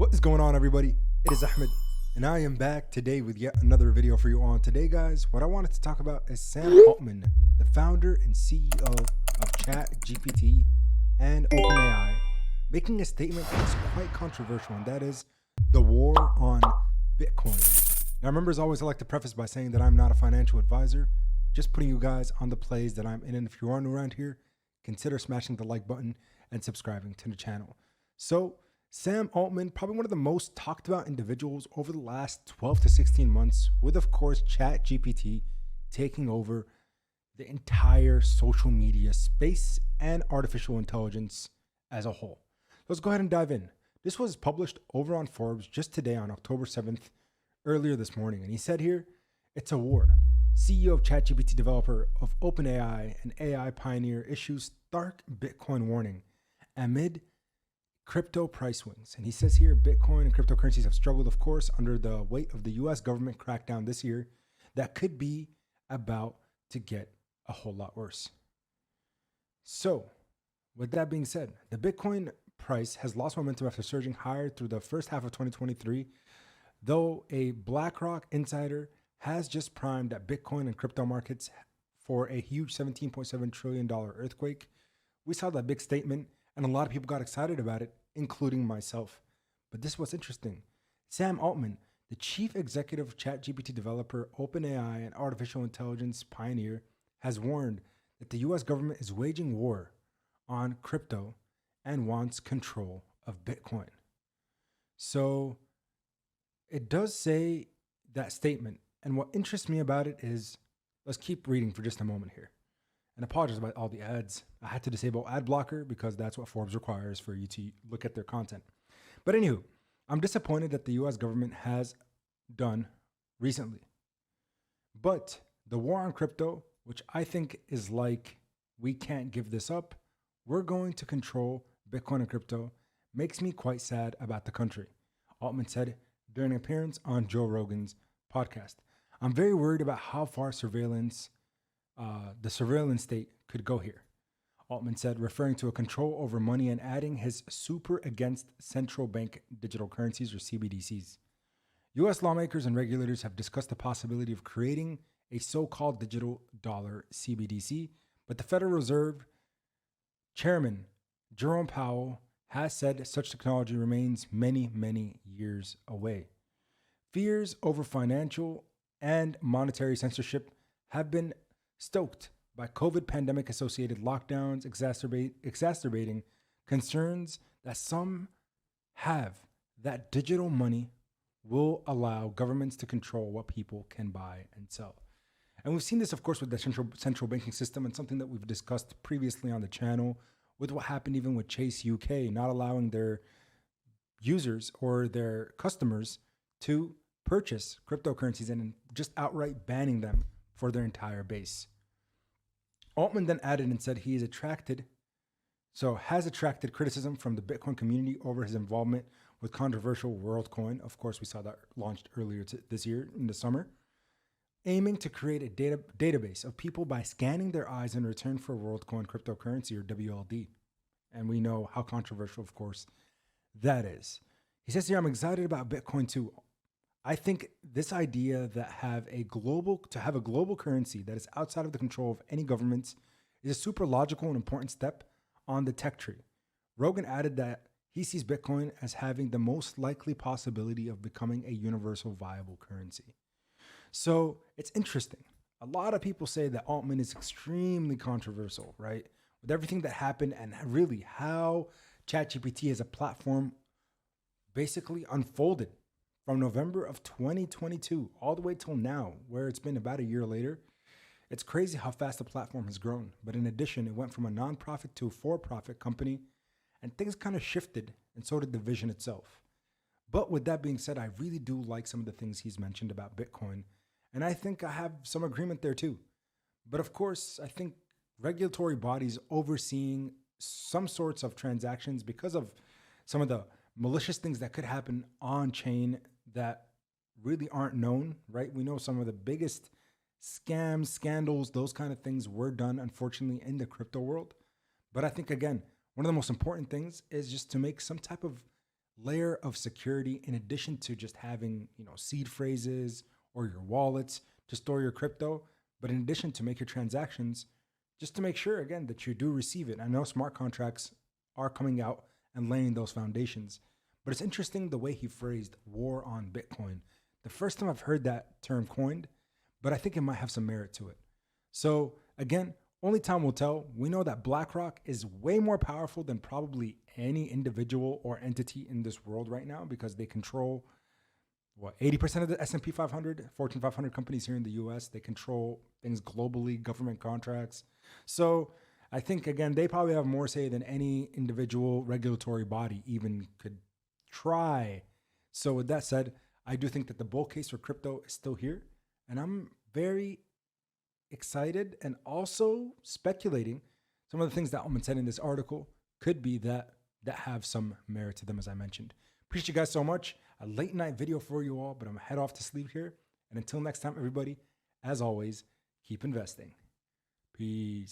What is going on, everybody? It is Ahmed, and I am back today with yet another video for you on. Today, guys, what I wanted to talk about is Sam Altman, the founder and CEO of ChatGPT and OpenAI, making a statement that's quite controversial, and that is the war on Bitcoin. Now, remember, as always, I like to preface by saying that I'm not a financial advisor, just putting you guys on the plays that I'm in. And if you are new around here, consider smashing the like button and subscribing to the channel. So, Sam Altman, probably one of the most talked about individuals over the last 12 to 16 months, with, of course, ChatGPT taking over the entire social media space and artificial intelligence as a whole. Let's go ahead and dive in. This was published over on Forbes just today on October 7th, earlier this morning. And he said here, it's a war. CEO of ChatGPT, developer of OpenAI and AI pioneer, issues stark Bitcoin warning amid crypto price swings. And he says here, Bitcoin and cryptocurrencies have struggled, of course, under the weight of the US government crackdown this year that could be about to get a whole lot worse. So, with that being said, the Bitcoin price has lost momentum after surging higher through the first half of 2023, though a BlackRock insider has just primed that Bitcoin and crypto markets for a huge $17.7 trillion earthquake. We saw that big statement, and a lot of people got excited about it, including myself. But this was interesting. Sam Altman, the chief executive of ChatGPT developer, OpenAI, and artificial intelligence pioneer, has warned that the US government is waging war on crypto and wants control of Bitcoin. So it does say that statement. And what interests me about it is, let's keep reading for just a moment here. And apologize about all the ads. I had to disable ad blocker because that's what Forbes requires for you to look at their content. But anywho, I'm disappointed that the US government has done recently. But the war on crypto, which I think is like, we can't give this up, we're going to control Bitcoin and crypto, makes me quite sad about the country. Altman said during an appearance on Joe Rogan's podcast. I'm very worried about how far the surveillance state could go here, Altman said, referring to a control over money and adding his super against central bank digital currencies, or CBDCs. U.S. lawmakers and regulators have discussed the possibility of creating a so-called digital dollar CBDC, but the Federal Reserve Chairman Jerome Powell has said such technology remains many, many years away. Fears over financial and monetary censorship have been stoked by COVID pandemic-associated lockdowns, exacerbating concerns that some have that digital money will allow governments to control what people can buy and sell. And we've seen this, of course, with the central banking system, and something that we've discussed previously on the channel with what happened even with Chase UK, not allowing their users or their customers to purchase cryptocurrencies and just outright banning them for their entire base. Altman then added and said he has attracted criticism from the Bitcoin community over his involvement with controversial WorldCoin. Of course, we saw that launched earlier this year in the summer, aiming to create a database of people by scanning their eyes in return for WorldCoin cryptocurrency, or WLD. And we know how controversial, of course, that is. He says here, I'm excited about Bitcoin too. I think this idea that have a global currency that is outside of the control of any governments is a super logical and important step on the tech tree. Rogan added that he sees Bitcoin as having the most likely possibility of becoming a universal viable currency. So it's interesting. A lot of people say that Altman is extremely controversial, right? With everything that happened and really how ChatGPT as a platform basically unfolded from November of 2022 all the way till now, where it's been about a year later. It's crazy how fast the platform has grown. But in addition, it went from a nonprofit to a for-profit company, and things kind of shifted, and so did the vision itself. But with that being said, I really do like some of the things he's mentioned about Bitcoin, and I think I have some agreement there too. But of course, I think regulatory bodies overseeing some sorts of transactions, because of some of the malicious things that could happen on chain that really aren't known, right? We know some of the biggest scams, scandals, those kind of things were done, unfortunately, in the crypto world. But I think, again, one of the most important things is just to make some type of layer of security in addition to just having, seed phrases or your wallets to store your crypto, but in addition to make your transactions, just to make sure again that you do receive it. I know smart contracts are coming out and laying those foundations, but it's interesting the way he phrased war on Bitcoin. The first time I've heard that term coined, but I think it might have some merit to it. So again, only time will tell. We know that BlackRock is way more powerful than probably any individual or entity in this world right now, because they control 80% of the S&P 500, Fortune 500 companies here in the US. They control things globally, government contracts. So I think, again, they probably have more say than any individual regulatory body even could try. So with that said, I do think that the bull case for crypto is still here. And I'm very excited and also speculating some of the things that Altman said in this article could be that have some merit to them, as I mentioned. Appreciate you guys so much. A late night video for you all, but I'm head off to sleep here. And until next time, everybody, as always, keep investing. Peace.